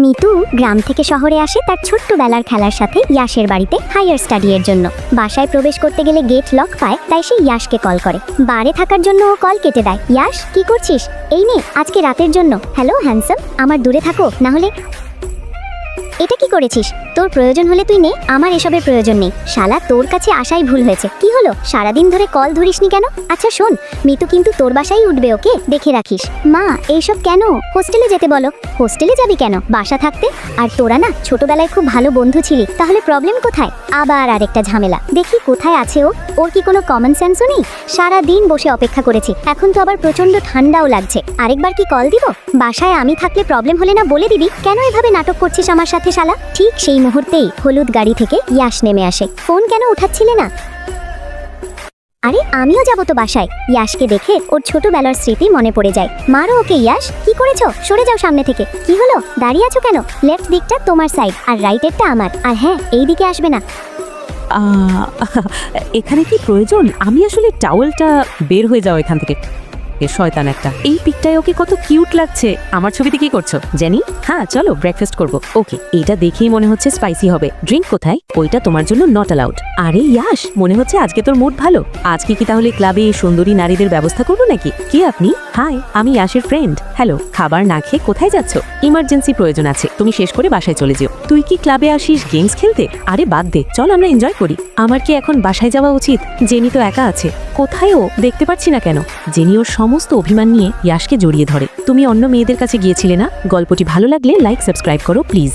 মিতু গ্রাম থেকে শহরে আসে তার ছোট্টবেলার খেলার সাথে ইয়াশের বাড়িতে হায়ার স্টাডি এর জন্য। বাসায় প্রবেশ করতে গেলে গেট লক পায়, তাই সে ইয়াশকে কল করে। বারে থাকার জন্য ও কল কেটে দেয়। ইয়াশ, কি করছিস? এই নে, আজকে রাতের জন্য। হ্যালো হ্যান্ডসাম, আমার দূরে থাকো, না হলে। এটা কি করেছিস? তোর প্রয়োজন হলে তুই নে, আমার এসবের প্রয়োজন নেই। শালা, তোর কাছে আসাই ভুল হয়েছে। কি হলো, সারাদিন ধরে কল ধরিসনি কেন? আচ্ছা শোন, মিতু কিন্তু তোর বাসায় উঠবে, ওকে দেখে রাখিস। মা, এইসব কেন? হোস্টেলে যেতে বলো। হোস্টেলে যাবি কেন? বাসা থাকতে। আর তোরা না ছোটবেলায় খুব ভালো বন্ধু ছিলি, তাহলে প্রবলেম কোথায়? আবার আরেকটা ঝামেলা। দেখি কোথায় আছে ও। ওর কি কোনো কমন সেন্সও নেই? সারা দিন বসে অপেক্ষা করেছি, এখন তো আবার প্রচন্ড ঠান্ডাও লাগছে। আরেকবার কি কল দিব? বাসায় আমি থাকলে প্রবলেম হলে না বলে দিবি। কেন এভাবে নাটক করছিস আমার সাথে শালা? ঠিক সেই মুহূর্তেই হলুদ গাড়ি থেকে ইয়াশ নেমে আসে। ফোন কেন উঠাচ্ছিলে না? আরে আমিও যাবো তো বাসায়। ইয়াশকে দেখে ওর ছোটবেলার স্মৃতি মনে পড়ে যায়। মারো ওকে। ইয়াশ, কি করেছো? সরে যাও সামনে থেকে। কি হলো, দাঁড়িয়ে আছো কেন? লেফট দিকটা তোমার সাইড আর রাইটেরটা আমার। আর হ্যাঁ, এই দিকে আসবে না। এখানে কি প্রয়োজন? আমি আসলে টাওয়েলটা বের হয়ে যাও এখান থেকে। শয়তান একটা। এই পিকটায় ওকে কত কিউট লাগছে। আমার ছবিতে কি করছো জেনি? হ্যাঁ চলো ব্রেকফাস্ট করবো। ওকে, এটা দেখেই মনে হচ্ছে স্পাইসি হবে। ড্রিঙ্ক কোথায়? ওইটা তোমার জন্য নট অ্যালাউড। আরে ইয়াশ, মনে হচ্ছে আজকে তোর মুড ভালো। আজকে কি তাহলে ক্লাবে সুন্দরী নারীদের ব্যবস্থা করবো নাকি? কি আপনি? হাই, আমি ইয়াশের ফ্রেন্ড। হ্যালো, খাবার না খেয়ে কোথায় যাচ্ছ? ইমার্জেন্সি প্রয়োজন আছে, তুমি শেষ করে বাসায় চলে যেও। তুই কি ক্লাবে আসিস গেমস খেলতে? আরে বাদ দে, চল আমরা এনজয় করি। আমার কি এখন বাসায় যাওয়া উচিত? জেনি তো একা আছে। কোথায় ও? দেখতে পাচ্ছি না কেন। জেনি ওর সমস্ত অভিমান নিয়ে ইয়াশকে জড়িয়ে ধরে। তুমি অন্য মেয়েদের কাছে গিয়েছিলে না? গল্পটি ভালো লাগলে লাইক সাবস্ক্রাইব করো প্লিজ।